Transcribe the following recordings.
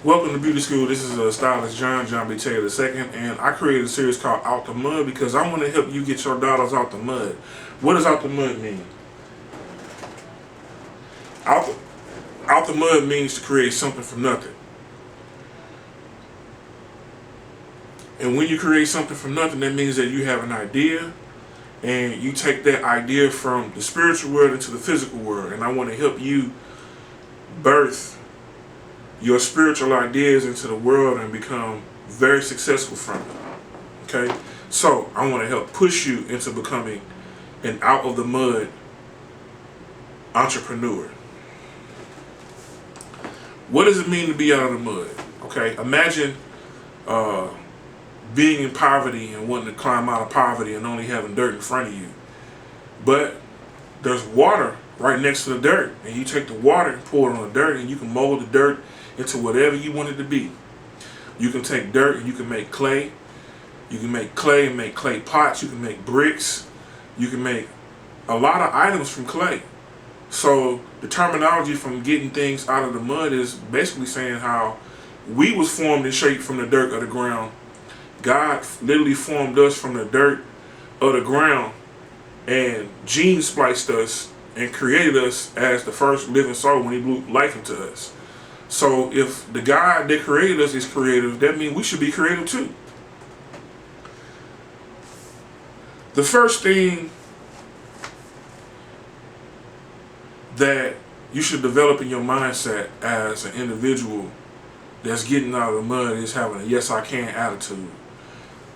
Welcome to Beauty School. This is Stylist John B. Taylor II, and I created a series called Out the Mud because I want to help you get your dollars out the mud. What does out the mud mean? Out the mud means to create something from nothing. And when you create something from nothing, that means that you have an idea and you take that idea from the spiritual world into the physical world. And I want to help you birth your spiritual ideas into the world and become very successful from it. Okay? So I want to help push you into becoming an out of the mud entrepreneur. What does it mean to be out of the mud? Okay, imagine being in poverty and wanting to climb out of poverty and only having dirt in front of you. But there's water right next to the dirt, and you take the water and pour it on the dirt, and you can mold the dirt into whatever you want it to be. You can take dirt and you can make clay. You can make clay and make clay pots. You can make bricks. You can make a lot of items from clay. So the terminology from getting things out of the mud is basically saying how we was formed and shaped from the dirt of the ground. God literally formed us from the dirt of the ground and gene spliced us and created us as the first living soul when he blew life into us. So if the God that created us is creative, that means we should be creative too. The first thing that you should develop in your mindset as an individual that's getting out of the mud is having a yes I can attitude.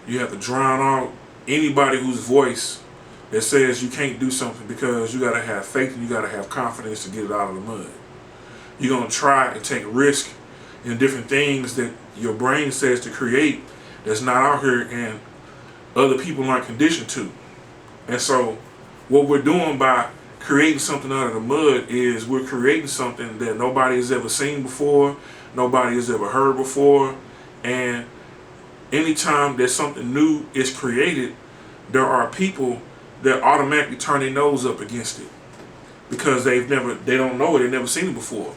You have to drown out anybody whose voice that says you can't do something, because you got to have faith and you got to have confidence to get it out of the mud. You're going to try and take risk in different things that your brain says to create that's not out here and other people aren't conditioned to. And so what we're doing by creating something out of the mud is we're creating something that nobody has ever seen before, nobody has ever heard before. And anytime that something new is created, there are people that automatically turn their nose up against it because they don't know it, they've never seen it before.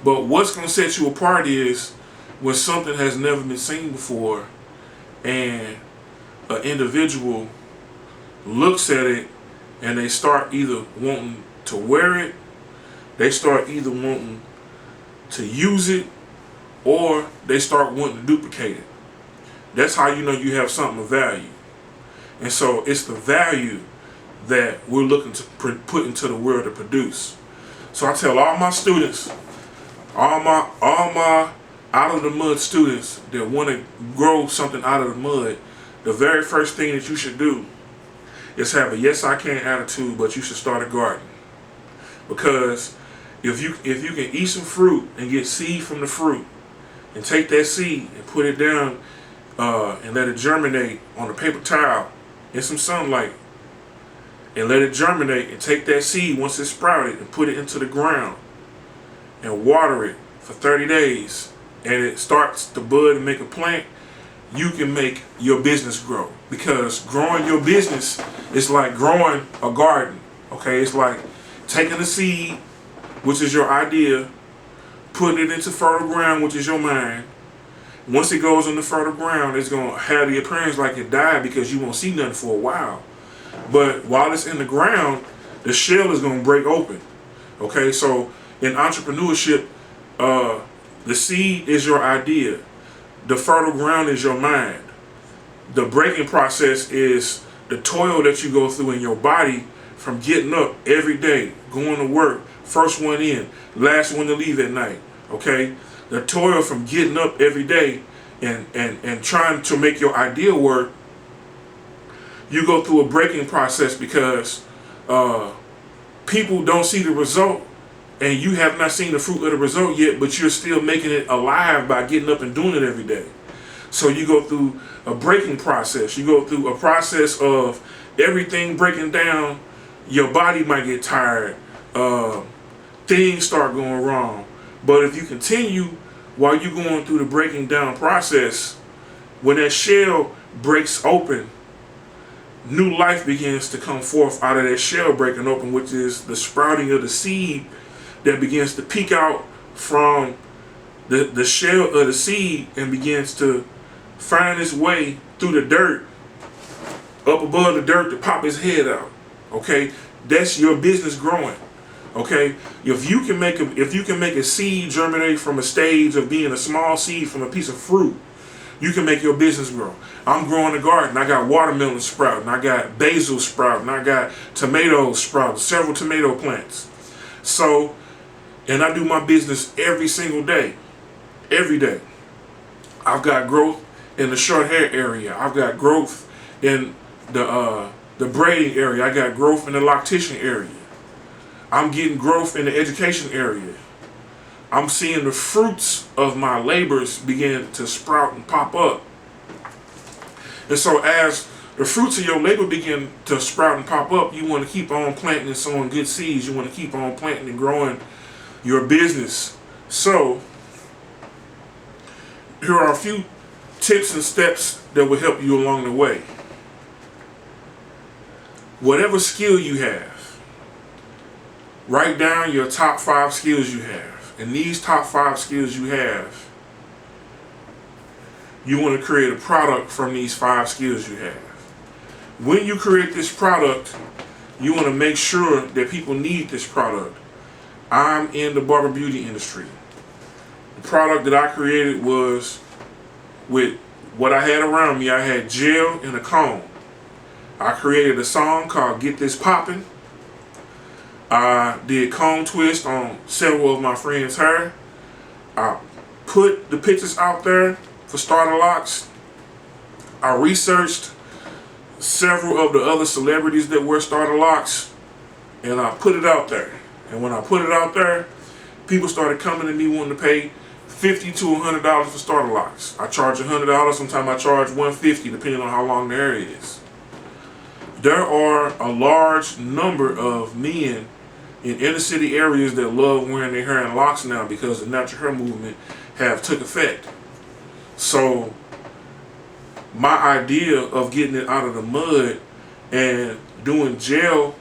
But what's going to set you apart is when something has never been seen before and an individual looks at it and they start either wanting to wear it, they start either wanting to use it, or they start wanting to duplicate it. That's how you know you have something of value. And so it's the value that we're looking to put into the world to produce. So I tell all my students, all my out of the mud students that want to grow something out of the mud, the very first thing that you should do is have a yes I can attitude, but you should start a garden. Because if you can eat some fruit and get seed from the fruit and take that seed and put it down and let it germinate on a paper towel in some sunlight and let it germinate, and take that seed once it's sprouted and put it into the ground and water it for 30 days and it starts to bud and make a plant, you can make your business grow. Because growing your business is like growing a garden. Okay, it's like taking a seed, which is your idea, putting it into fertile ground, which is your mind. Once it goes into fertile ground, it's going to have the appearance like it died because you won't see nothing for a while. But while it's in the ground, the shell is going to break open. Okay, so in entrepreneurship, the seed is your idea. The fertile ground is your mind. The breaking process is the toil that you go through in your body from getting up every day, going to work, first one in, last one to leave at night. Okay, the toil from getting up every day and trying to make your idea work. You go through a breaking process because people don't see the result, and you have not seen the fruit of the result yet, but you're still making it alive by getting up and doing it every day. So you go through a breaking process. You go through a process of everything breaking down. Your body might get tired. Things start going wrong. But if you continue while you're going through the breaking down process, when that shell breaks open, new life begins to come forth out of that shell breaking open, which is the sprouting of the seed that begins to peek out from the shell of the seed and begins to find its way through the dirt, up above the dirt to pop its head out. Okay, that's your business growing. Okay, if you can make a seed germinate from a stage of being a small seed from a piece of fruit, you can make your business grow. I'm growing a garden. I got watermelon sprouting. I got basil sprouting. I got tomatoes sprouting. Several tomato plants. So, and I do my business every single day. Every day. I've got growth in the short hair area. I've got growth in the braiding area. I got growth in the loctician area. I'm getting growth in the education area. I'm seeing the fruits of my labors begin to sprout and pop up. And so as the fruits of your labor begin to sprout and pop up, you want to keep on planting and sowing good seeds. You want to keep on planting and growing your business. So here are a few tips and steps that will help you along the way. Whatever skill you have, write down your top 5 skills you have. And these top 5 skills you have, you want to create a product from these 5 skills you have. When you create this product, you want to make sure that people need this product. I'm in the barber beauty industry. The product that I created was with what I had around me. I had gel and a comb. I created a song called Get This Poppin'. I did comb twist on several of my friends' hair. I put the pictures out there for starter locks. I researched several of the other celebrities that wear starter locks, and I put it out there. And when I put it out there, people started coming to me wanting to pay $50 to $100 for starter locks. I charge $100. Sometimes I charge $150, depending on how long the hair is. There are a large number of men in inner city areas that love wearing their hair in locks now because the natural hair movement have took effect. So my idea of getting it out of the mud and doing gel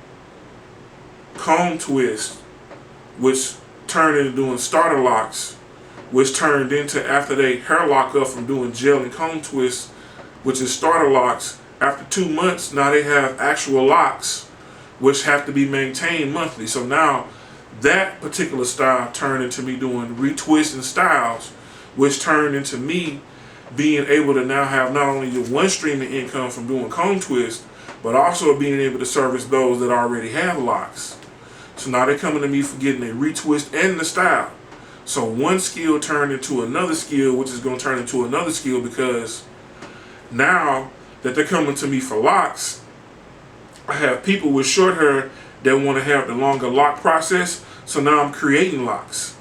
comb twist, which turned into doing starter locks, which turned into, after they hair lock up from doing gel and comb twist, which is starter locks, after 2 months now they have actual locks which have to be maintained monthly. So now that particular style turned into me doing retwisting styles, which turned into me being able to now have not only the one stream of income from doing comb twist, but also being able to service those that already have locks. So now they're coming to me for getting a retwist and the style. So one skill turned into another skill, which is going to turn into another skill, because now that they're coming to me for locks, I have people with short hair that want to have the longer lock process. So now I'm creating locks.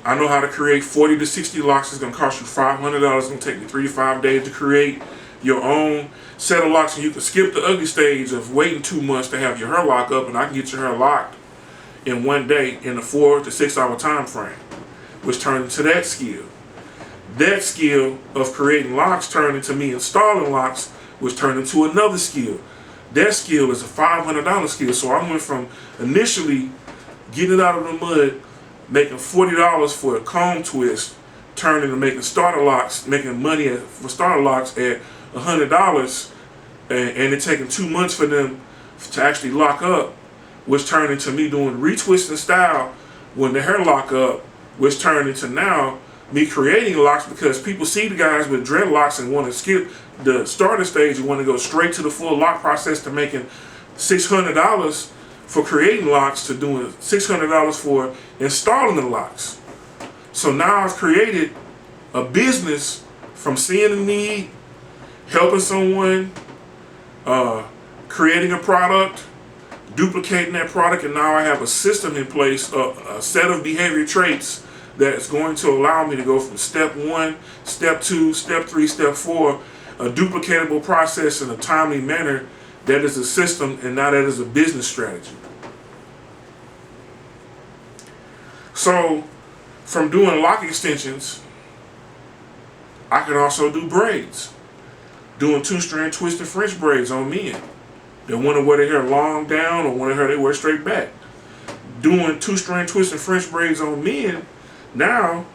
I know how to create 40 to 60 locks. It's going to cost you $500. It's going to take you 3 to 5 days to create your own set of locks. And you can skip the ugly stage of waiting 2 months to have your hair lock up, and I can get your hair locked in 1 day in a 4 to 6 hour time frame, which turned into that skill. That skill of creating locks turned into me installing locks, which turned into another skill. That skill is a $500 skill. So I went from initially getting it out of the mud, making $40 for a comb twist, turning to making starter locks, making money for starter locks at $100, and it taking 2 months for them to actually lock up, which turned into me doing retwisting style when the hair lock up, which turned into now me creating locks, because people see the guys with dreadlocks and want to skip the starter stage and want to go straight to the full lock process, to making $600 for creating locks to doing $600 for installing the locks. So now I've created a business from seeing a need, helping someone, creating a product, duplicating that product, and now I have a system in place, a set of behavior traits that's going to allow me to go from step 1, step 2, step 3, step 4, a duplicatable process in a timely manner. That is a system, and now that is a business strategy. So from doing lock extensions, I can also do braids. Doing 2-strand twisted French braids on men that want to wear their hair long down or want their hair they wear straight back. Doing 2-strand twisted French braids on men, now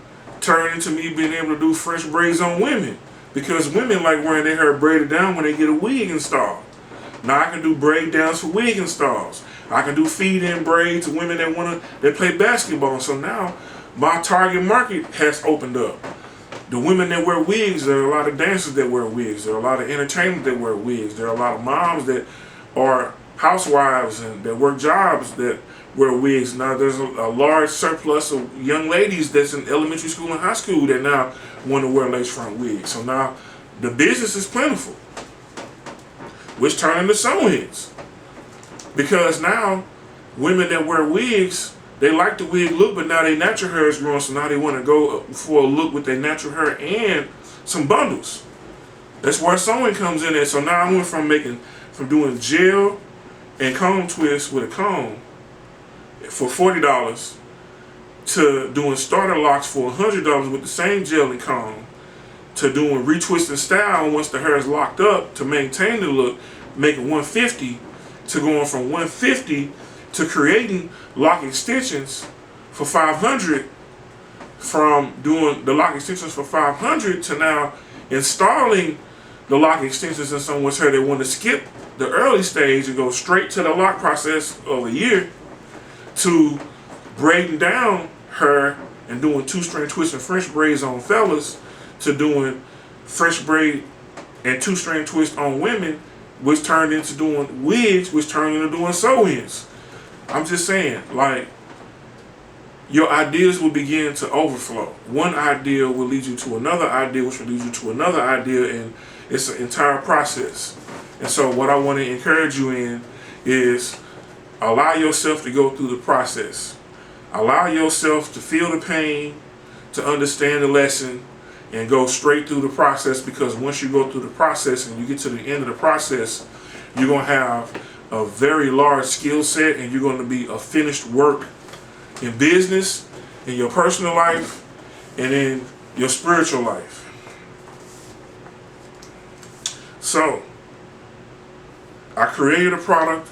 turned into me being able to do fresh braids on women, because women like wearing their hair braided down when they get a wig installed. Now I can do braid downs for wig installs. I can do feed-in braids to women that play basketball. So now my target market has opened up. The women that wear wigs, there are a lot of dancers that wear wigs. There are a lot of entertainers that wear wigs. There are a lot of moms that are housewives and that work jobs that wear wigs. Now there's a large surplus of young ladies that's in elementary school and high school that now want to wear lace front wigs. So now the business is plentiful, which turn into sew hits. Because now women that wear wigs, they like the wig look, but now their natural hair is growing, so now they want to go for a look with their natural hair and some bundles. That's where sewing comes in at. So now I went from doing gel and comb twists with a comb for $40 to doing starter locks for $100 with the same gel and comb, to doing retwist and style once the hair is locked up to maintain the look, making $150, to going from $150 to creating lock extensions for $500, from doing the lock extensions for $500 to now installing the lock extensions in someone's hair. They want to skip the early stage and go straight to the lock process of a year, to braiding down her and doing 2-string twist and French braids on fellas, to doing fresh braid and 2-string twist on women, which turned into doing wigs, which turned into doing sew-ins. I'm just saying, like, your ideas will begin to overflow. One idea will lead you to another idea, which will lead you to another idea, and it's an entire process. And so what I want to encourage you in is allow yourself to go through the process. Allow yourself to feel the pain, to understand the lesson, and go straight through the process, because once you go through the process and you get to the end of the process, you're going to have a very large skill set, and you're going to be a finished work in business, in your personal life, and in your spiritual life. So, I created a product,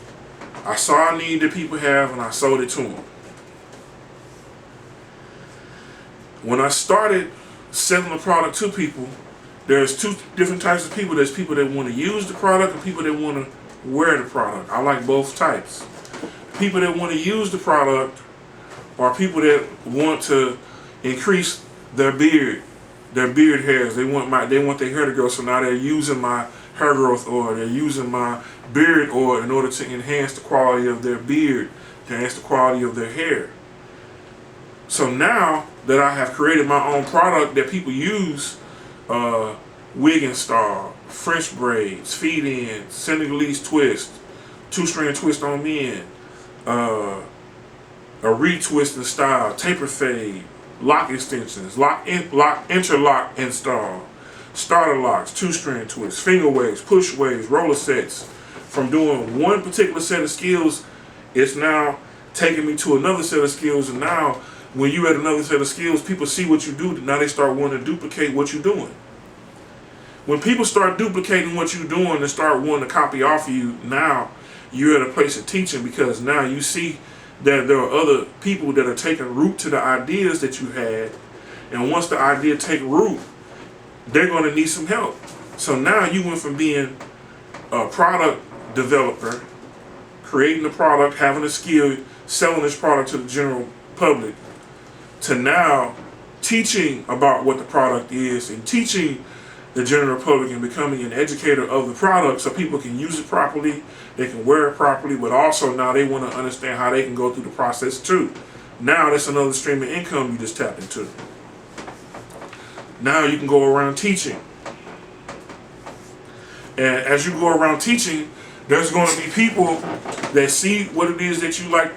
I saw a need that people have, and I sold it to them. When I started selling the product to people, there's two different types of people. There's people that want to use the product and people that want to wear the product. I like both types. People that want to use the product are people that want to increase their beard hairs. They want their hair to grow, so now they're using my hair growth oil, they're using my beard oil in order to enhance the quality of their beard, to enhance the quality of their hair. So now that I have created my own product that people use, wig install, French braids, feed in, Senegalese twist, 2-string twist on men, a retwist and style, taper fade, lock extensions, interlock install, starter locks, 2-string twists, finger waves, push waves, roller sets. From doing one particular set of skills, it's now taking me to another set of skills, and now when you at another set of skills, people see what you do, now they start wanting to duplicate what you're doing. When people start duplicating what you're doing and start wanting to copy off of you, now you're at a place of teaching, because now you see that there are other people that are taking root to the ideas that you had, and once the idea take root, they're going to need some help. So now you went from being a product developer, creating the product, having a skill, selling this product to the general public, to now teaching about what the product is and teaching the general public and becoming an educator of the product so people can use it properly, they can wear it properly, but also now they want to understand how they can go through the process too. Now that's another stream of income you just tapped into. Now you can go around teaching. And as you go around teaching, there's going to be people that see what it is that you like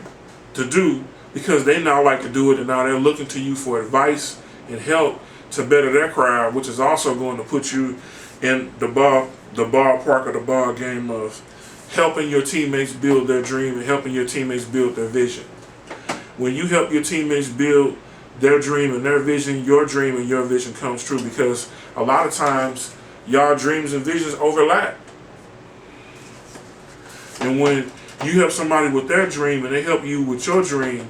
to do, because they now like to do it, and now they're looking to you for advice and help to better their craft, which is also going to put you in the ballpark or the ball game of helping your teammates build their dream and helping your teammates build their vision. When you help your teammates build their dream and their vision, your dream and your vision comes true, because a lot of times y'all dreams and visions overlap. And when you help somebody with their dream and they help you with your dream,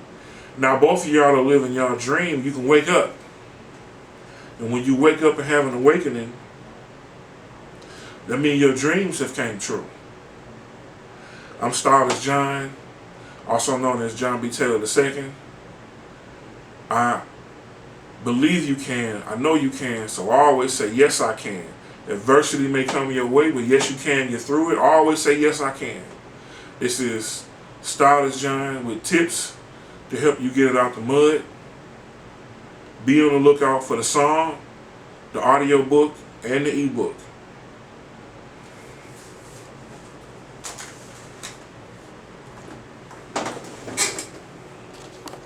now both of y'all are living y'all dream, you can wake up. And when you wake up and have an awakening, that means your dreams have came true. I'm StylistJohn, also known as John B. Taylor II. I believe you can. I know you can. So I always say, yes, I can. Adversity may come your way, but yes, you can get through it. I always say, yes, I can. This is StylistJohn with tips to help you get it out the mud. Be on the lookout for the song, the audio book, and the ebook.